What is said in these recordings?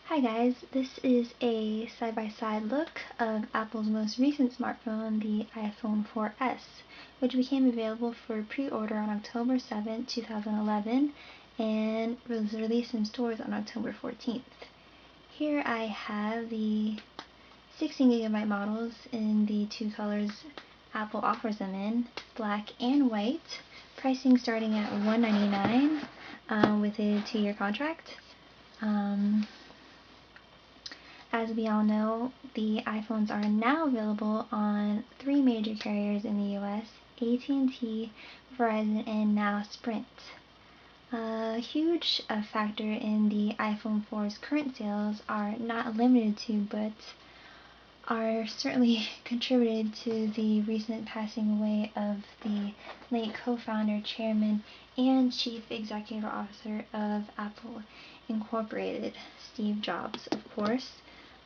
Hi guys, this is a side-by-side look of Apple's most recent smartphone, the iPhone 4S, which became available for pre-order on October 7, 2011, and was released in stores on October 14th. Here I have the 16GB models in the two colors Apple offers them in, black and white, pricing starting at $199 with a 2-year contract. As we all know, the iPhones are now available on 3 major carriers in the US, AT&T, Verizon, and now Sprint. A huge factor in the iPhone 4's current sales are not limited to, but are certainly contributed to the recent passing away of the late co-founder, chairman, and chief executive officer of Apple Incorporated, Steve Jobs, of course.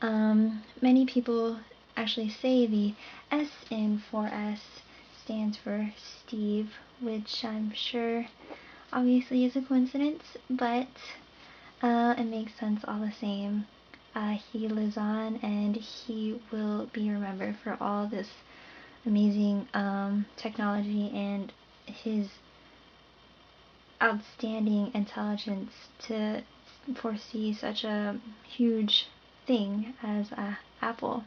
Many people actually say the S in 4S stands for Steve, which I'm sure obviously is a coincidence, but it makes sense all the same. He lives on and he will be remembered for all this amazing technology and his outstanding intelligence to foresee such a huge thing as Apple.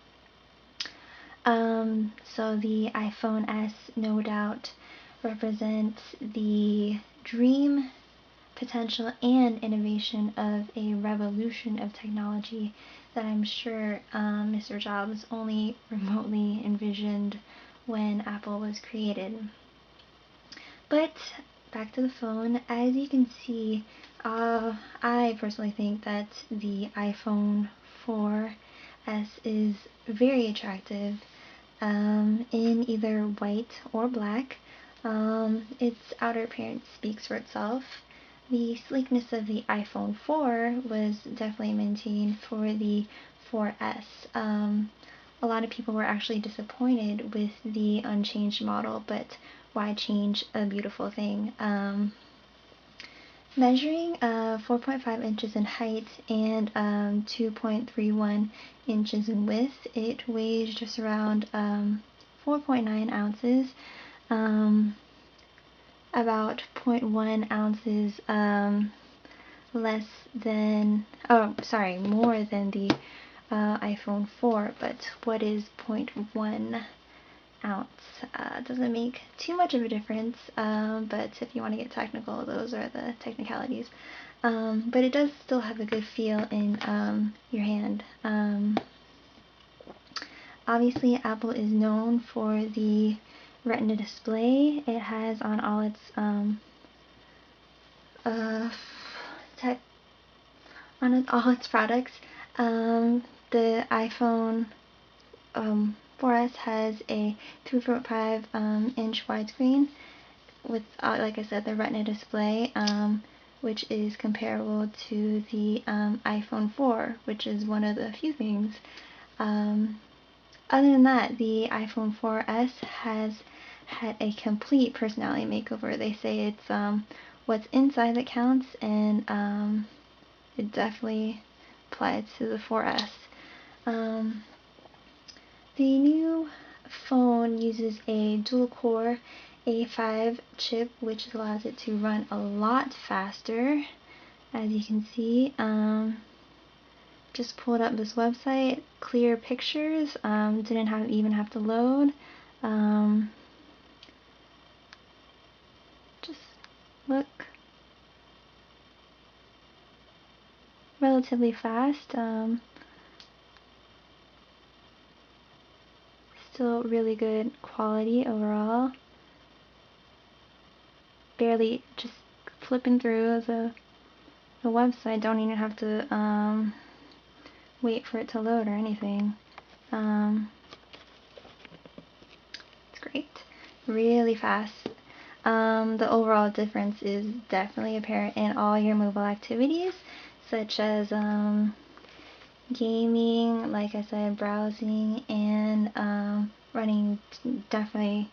So the iPhone S no doubt represents the dream, potential, and innovation of a revolution of technology that I'm sure Mr. Jobs only remotely envisioned when Apple was created. But back to the phone, as you can see, I personally think that the iPhone 4S is very attractive in either white or black. Its outer appearance speaks for itself. The sleekness of the iPhone 4 was definitely maintained for the 4S. A lot of people were actually disappointed with the unchanged model, but why change a beautiful thing? Measuring 4.5 inches in height and 2.31 inches in width, it weighs just around 4.9 ounces, about 0.1 ounces more than the iPhone 4, but what is 0.1 ounce? Doesn't make too much of a difference, but if you want to get technical, those are the technicalities. But it does still have a good feel in your hand. Obviously, Apple is known for the Retina display it has on all its all its products. The iPhone 4S has a 3.5 inch widescreen with, like I said, the Retina display, which is comparable to the iPhone 4, which is one of the few things. Other than that, the iPhone 4S has had a complete personality makeover. They say it's what's inside that counts, and it definitely applies to the 4S. The new phone uses a dual-core A5 chip, which allows it to run a lot faster, as you can see. Just pulled up this website, clear pictures, didn't even have to load. Just look relatively fast. Still really good quality overall. Barely just flipping through the website, don't even have to wait for it to load or anything. It's great. Really fast. The overall difference is definitely apparent in all your mobile activities, such as gaming, like I said, browsing, and running definitely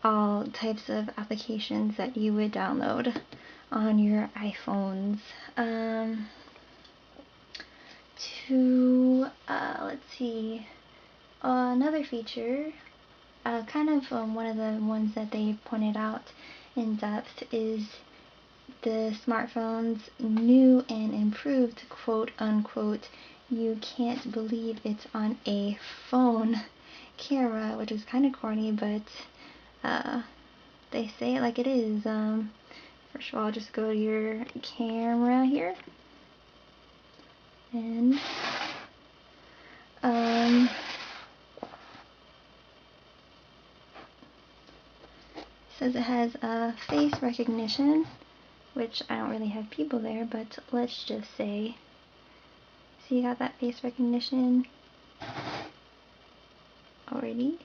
all types of applications that you would download on your iPhones. let's see. Another feature, kind of one of the ones that they pointed out in depth, is the smartphone's new and improved quote-unquote "you can't believe it's on a phone" camera, which is kind of corny, but they say it like it is. First of all, just go to your camera here, and says it has face recognition, which I don't really have people there, but let's just say, so you got that face recognition already.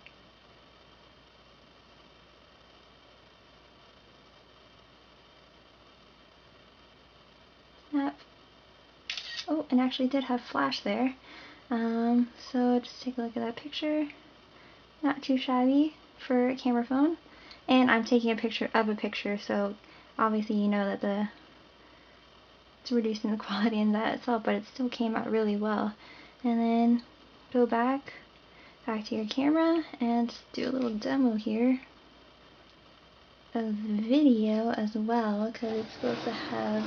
Snap. Oh, and actually did have flash there. So just take a look at that picture. Not too shabby for a camera phone. And I'm taking a picture of a picture, so obviously you know that it's reducing the quality in that itself, but it still came out really well. And then go back to your camera and do a little demo here of video as well, because it's supposed to have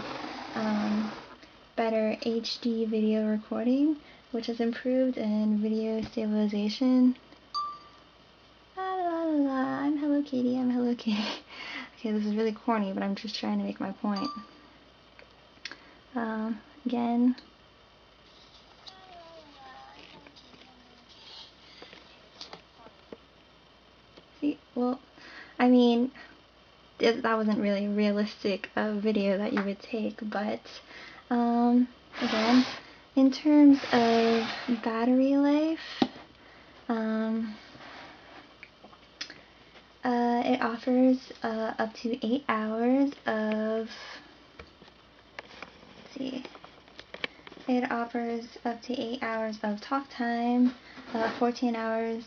better HD video recording, which has improved, and video stabilization. La la la la, I'm Hello Kitty, I'm Hello Kitty. Okay, this is really corny, but I'm just trying to make my point. Again. See, well, I mean, that wasn't really a realistic video that you would take, but again, in terms of battery life, it offers up to 8 hours of, let's see, it offers up to 8 hours of talk time, 14 hours,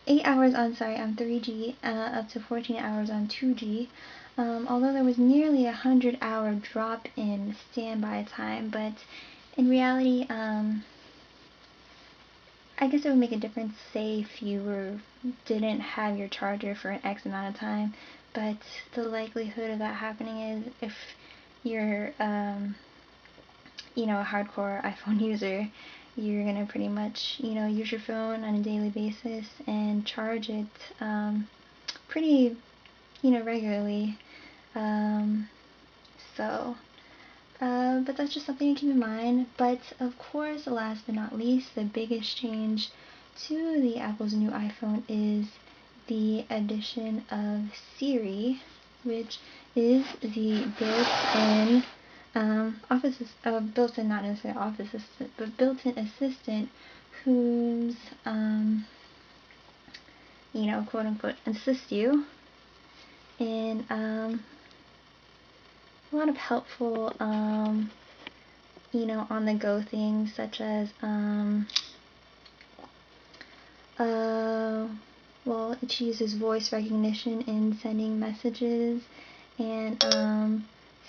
8 hours on 3G, up to 14 hours on 2G. Although there was nearly 100-hour drop in standby time, but in reality, I guess it would make a difference, say, if you didn't have your charger for an X amount of time, but the likelihood of that happening is if you're, you know, a hardcore iPhone user, you're gonna pretty much, you know, use your phone on a daily basis and charge it pretty, you know, regularly. But that's just something to keep in mind. But of course, last but not least, the biggest change to the Apple's new iPhone is the addition of Siri, which is the built-in built-in, not necessarily office assistant, but built-in assistant who's, you know, quote-unquote, assist you in a lot of helpful, you know, on-the-go things, such as, well, it uses voice recognition in sending messages, and,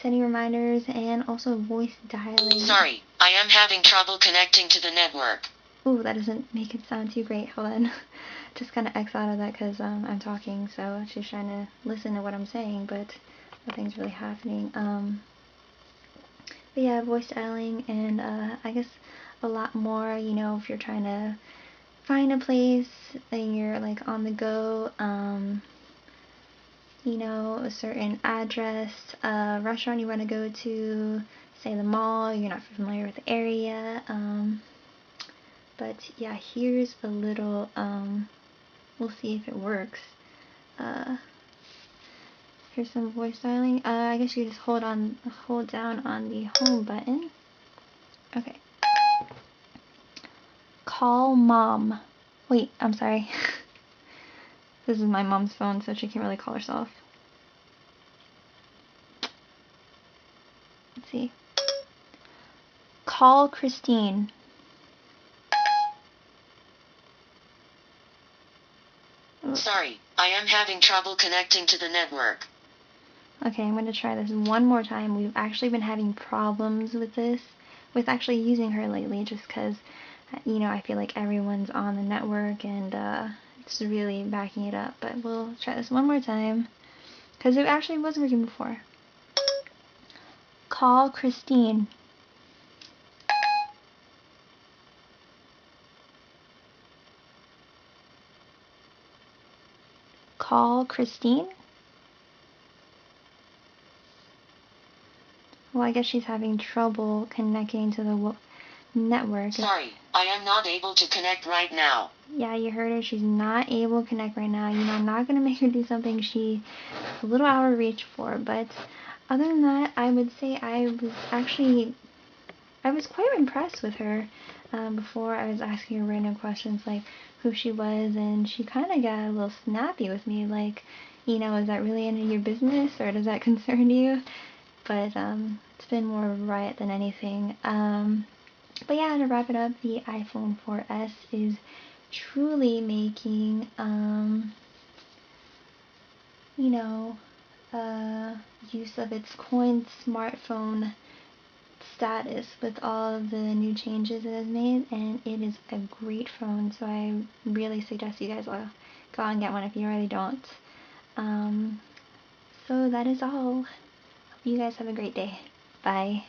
sending reminders, and also voice dialing. Sorry, I am having trouble connecting to the network. Ooh, that doesn't make it sound too great. Hold on. Just kind of X out of that because I'm talking, so she's trying to listen to what I'm saying, but nothing's really happening. But yeah, voice dialing, and I guess a lot more, you know, if you're trying to find a place and you're like on the go, you know, a certain address, restaurant you want to go to, say the mall, you're not familiar with the area, but yeah, here's a little, we'll see if it works. Here's some voice dialing. I guess you just hold down on the home button. Okay. Call mom. Wait, I'm sorry. This is my mom's phone, so she can't really call herself. Let's see. Call Christine. Sorry, I am having trouble connecting to the network. Okay, I'm going to try this one more time. We've actually been having problems with this, with actually using her lately, just because you know, I feel like everyone's on the network and it's really backing it up. But we'll try this one more time because it actually was working before. Call Christine. Call Christine? Well, I guess she's having trouble connecting to the network. Sorry, I am not able to connect right now. Yeah, you heard her. She's not able to connect right now. You know, I'm not going to make her do something she's a little out of reach for. But other than that, I would say I was quite impressed with her. Before I was asking her random questions like who she was, and she kind of got a little snappy with me, like, you know, is that really any of your business or does that concern you? But it's been more of a riot than anything. But yeah, to wrap it up, the iPhone 4S is truly making, you know, use of its coin smartphone status with all of the new changes it has made, and it is a great phone, so I really suggest you guys all go and get one if you already don't. So that is all. Hope you guys have a great day. Bye.